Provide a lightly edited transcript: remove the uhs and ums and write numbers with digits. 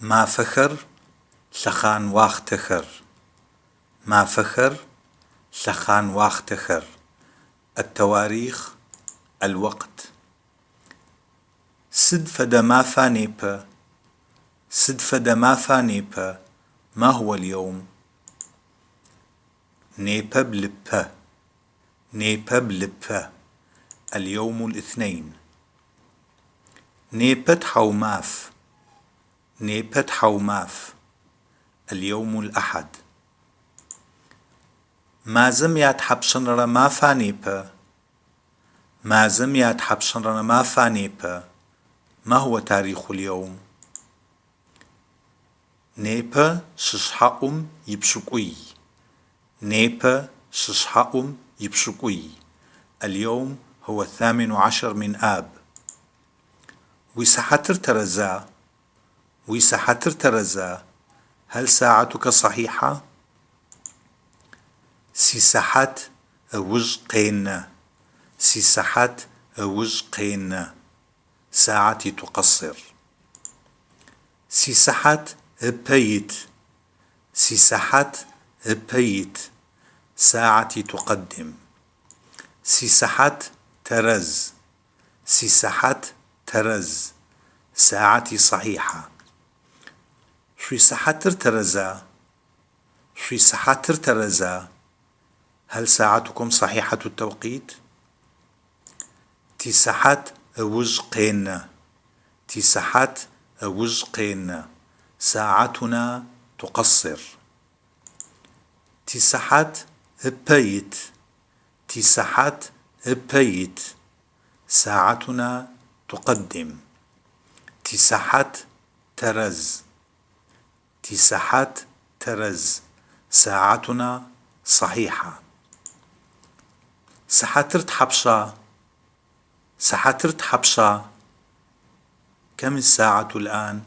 ما فخر لخان واختخر. ما فخر لخان واختخر. التواريخ، الوقت. سد فدا ما فانيبا، سد فدا ما فانيبا. ما هو اليوم؟ نيبا بلبا، نيبا بلبا. اليوم الاثنين. نيبت حوماف، نيبت حوماف. اليوم الأحد. مازم يات حبشنر ما فانيبا، مازم يات حبشنر ما فانيبا. ما هو تاريخ اليوم؟ نيبا ششحقم يبشقوي، نيبا ششحقم يبشقوي. اليوم هو 18 من آب. ويسحتر ترزا، ويسحتر ترزا. هل ساعتك صحيحة؟ سيسحت وج قينا، سيسحت وج قينا. ساعتي تقصر. سيسحت بيت، سيسحت بيت. ساعتي تقدم. سيسحت ترز، سيسحت ترز. ساعتي صحيحة. شوي سحتر ترزا، شوي سحتر ترزا. هل ساعتكم صحيحة التوقيت؟ تسحت وج قينا، تسحت وج قينا. ساعتنا تقصر. تسحت بيت، تسحت بيت. ساعتنا تقدم. تسحت ترز، تسحت ترز. ساعتنا صحيحة. سحترت حبشة، سحترت حبشة. كم الساعة الآن؟